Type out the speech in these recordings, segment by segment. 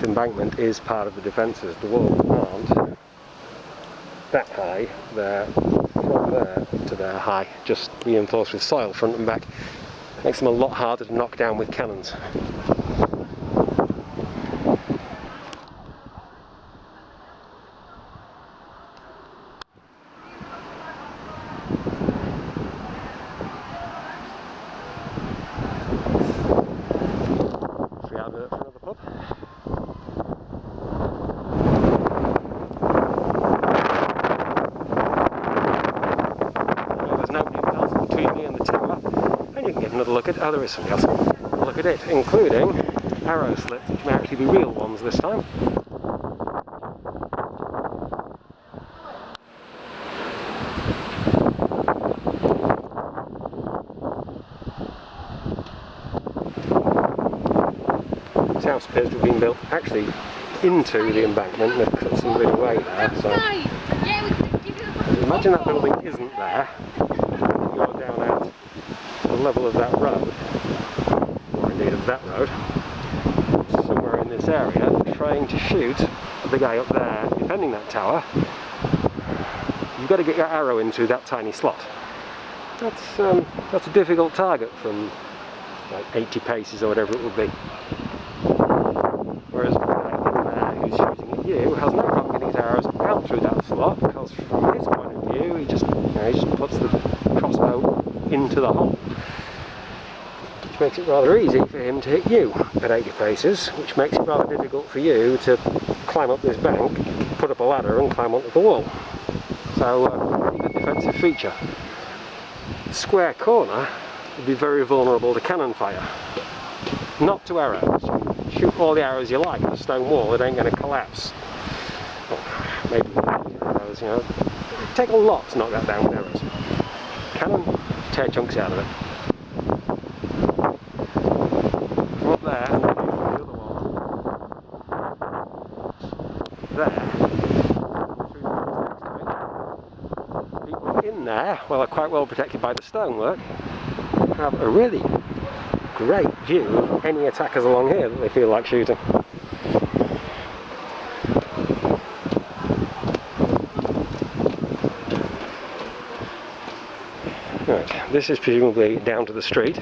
slip embankment is part of the defences. The walls aren't that high. They're from there to there high, just reinforced with soil front and back. Makes them a lot harder to knock down with cannons. Free advert for another pub. There's nobody else between me and the tower, and you can get another look at, oh, there is somebody else. Look at it, including arrow slits, which may actually be real ones this time. This house appears to have been built actually into the embankment, and they've cut some bit away there, so imagine that building isn't there. You're down at the level of that road, or indeed of that road, somewhere in this area, trying to shoot the guy up there defending that tower. You've got to get your arrow into that tiny slot. That's a difficult target from like 80 paces or whatever it would be. Whereas the guy in there who's shooting at you has no problem getting his arrows out through that slot, because from his point of view he just puts the crossbow into the hole, which makes it rather easy for him to hit you at 80 paces, which makes it rather difficult for you to climb up this bank, put up a ladder and climb onto the wall. So a good defensive feature. The square corner would be very vulnerable to cannon fire, not to arrows. Shoot all the arrows you like at a stone wall, it ain't going to collapse. Well, maybe arrows, it'd take a lot to knock that down with arrows. Cannon, tear chunks out of it. From up there, and then from the other wall. There. Through the next to it. People in there, well, are quite well protected by the stonework, have a really great view of any attackers along here that they feel like shooting. Right, this is presumably down to the street.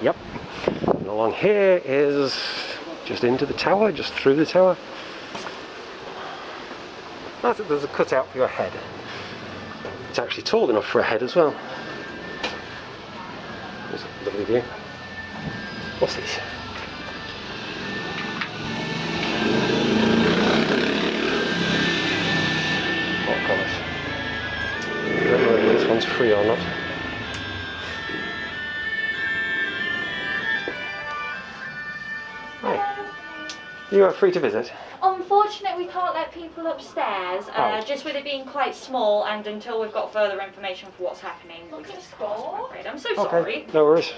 Yep. And along here is just into the tower, just through the tower. There's a cutout for your head. It's actually tall enough for a head as well. There's a lovely view. What's this? What colours? I don't know whether this one's free or not. Hi. You are free to visit? Unfortunately, we can't let people upstairs, just with it being quite small, and until we've got further information for what's happening, we just can't, I'm afraid. I'm so sorry. No worries.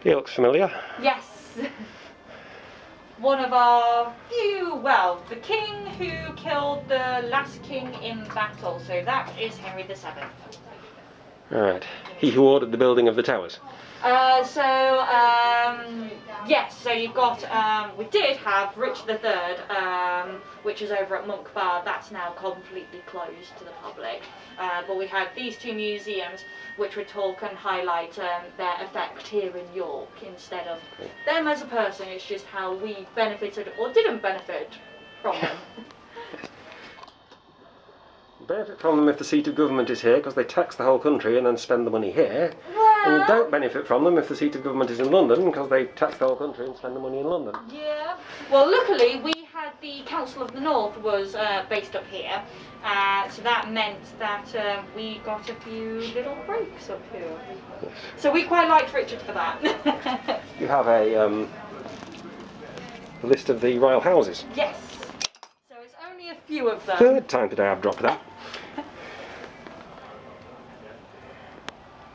He looks familiar. Yes. One of our few, well, the king who killed the last king in battle, so that is Henry VII. Alright. He who ordered the building of the towers. Yes, so you've got, we did have Richard III, which is over at Monk Bar. That's now completely closed to the public. But we had these two museums which would talk and highlight their effect here in York instead of them as a person. It's just how we benefited or didn't benefit from them. Benefit from them if the seat of government is here, because they tax the whole country and then spend the money here. Well, And you don't benefit from them if the seat of government is in London, because they tax the whole country and spend the money in London. yeah. Well, luckily we had the Council of the North was based up here, so that meant that we got a few little breaks up here. Yes. So we quite liked Richard for that. You have a list of the royal houses. Yes. So it's only a few of them. Third time today I've dropped that.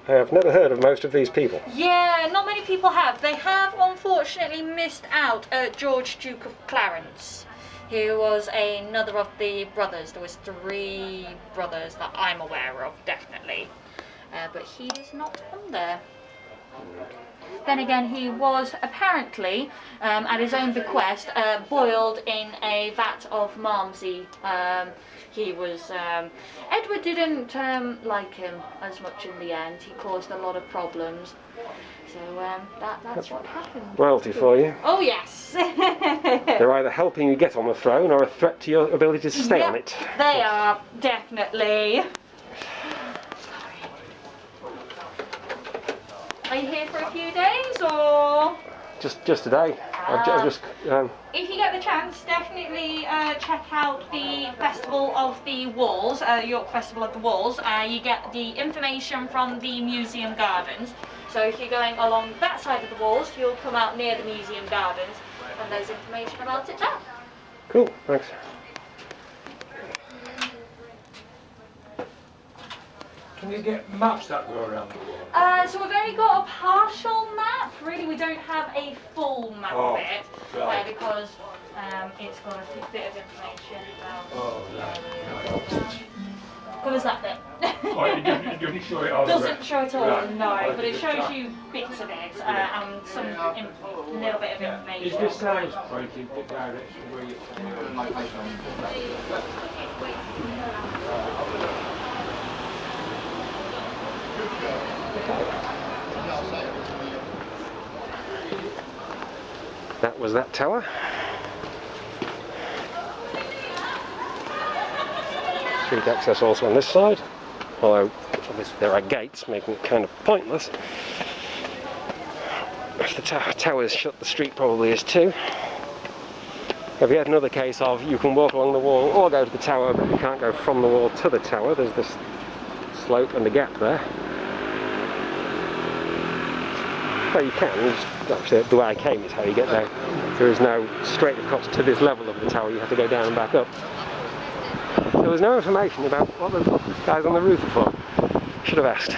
I have never heard of most of these people. Yeah, not many people have. They have unfortunately missed out George, Duke of Clarence, who was another of the brothers. There was 3 brothers that I'm aware of, definitely. But he is not on there. Then again, he was apparently, at his own bequest, boiled in a vat of Malmsey. He was. Edward didn't like him as much in the end. He caused a lot of problems. So that's what happened. Royalty for you. Oh yes. They're either helping you get on the throne or a threat to your ability to stay on it. They are, definitely. Are you here for a few days or? Just today. I've just. If you get the chance, definitely check out the Festival of the Walls, York Festival of the Walls. You get the information from the museum gardens. So if you're going along that side of the walls, you'll come out near the museum gardens, and there's information about it there. Cool, thanks. Can you get maps that go around the world? So we've only got a partial map. Really, we don't have a full map of it, right. because it's got a bit of information about. Covers that bit. Oh, it doesn't show it all. Doesn't show it all, Right. no, but it shows you bits of it and some little bit of information. Is this signs pointing the direction where you That was that tower. Street access also on this side, although obviously there are gates, making it kind of pointless. If the tower's shut, the street probably is too. If you had another case of you can walk along the wall or go to the tower, but you can't go from the wall to the tower, there's this slope and a gap there. Well, you can, actually the way I came is how you get there. There is no straight across to this level of the tower, you have to go down and back up. There was no information about what the guys on the roof are for. Should have asked.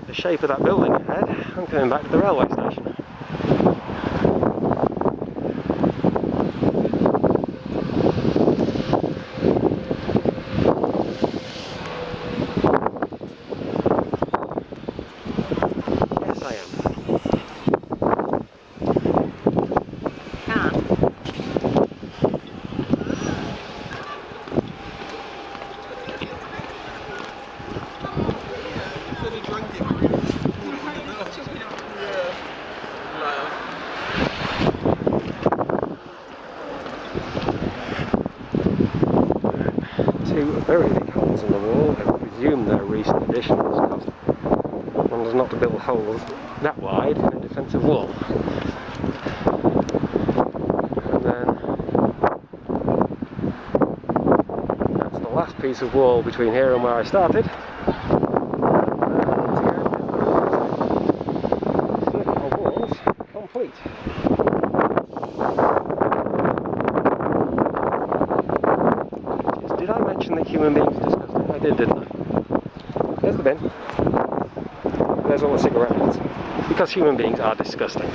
The shape of that building ahead, I'm coming back to the railway station. Yes, I am. Two very big holes in the wall. I presume they're recent additions because one does not build holes that wide in a defensive wall. And then that's the last piece of wall between here and where I started. Circle of walls complete. Did I mention that human beings are disgusting? I did, didn't I? There's the bin. There's all the cigarette ends. Because human beings are disgusting.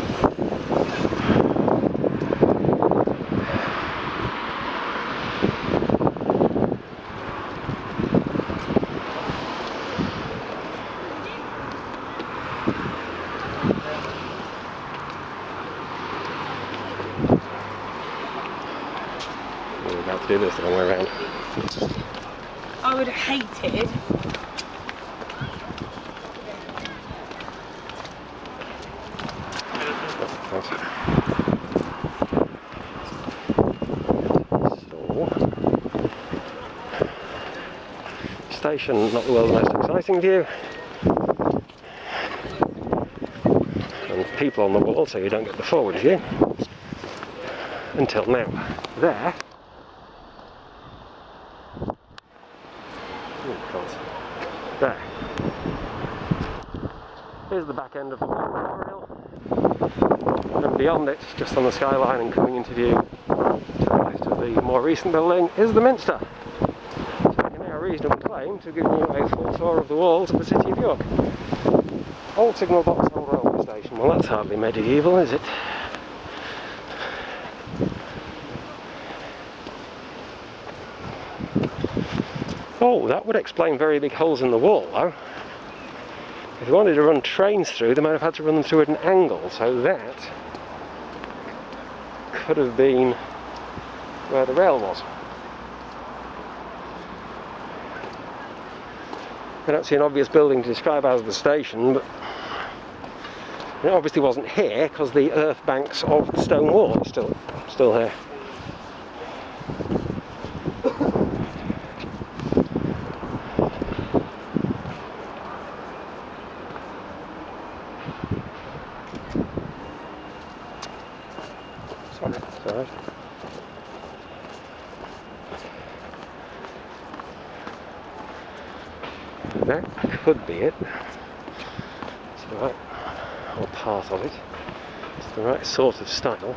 We're about to do this the wrong way around. I would have hated. Station, not the world's most exciting view. And people on the wall, so you don't get the forward view. Until now. There. There. Here's the back end of the War Memorial. and beyond it, just on the skyline and coming into view to the left of the more recent building, is the Minster. So I can now reasonably claim to have given you a full tour of the walls of the city of York. Old signal box, old railway station. Well, that's hardly medieval, is it? Oh, that would explain very big holes in the wall, though. If they wanted to run trains through, they might have had to run them through at an angle, so that could have been where the rail was. I don't see an obvious building to describe as the station, but it obviously wasn't here because the earth banks of the stone wall are still here. Sorry, it's alright. That could be it. It's the right, or part of it. It's the right sort of style.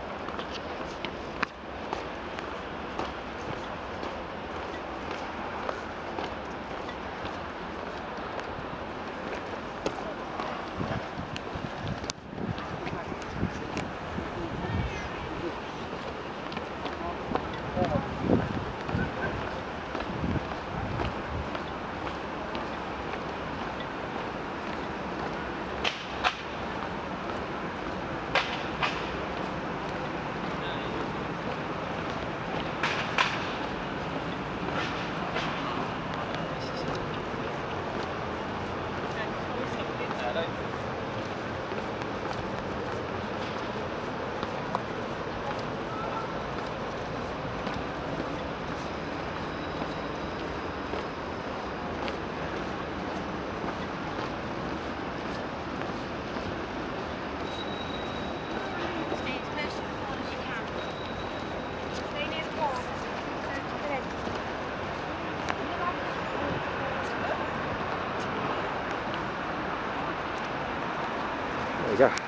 There you go.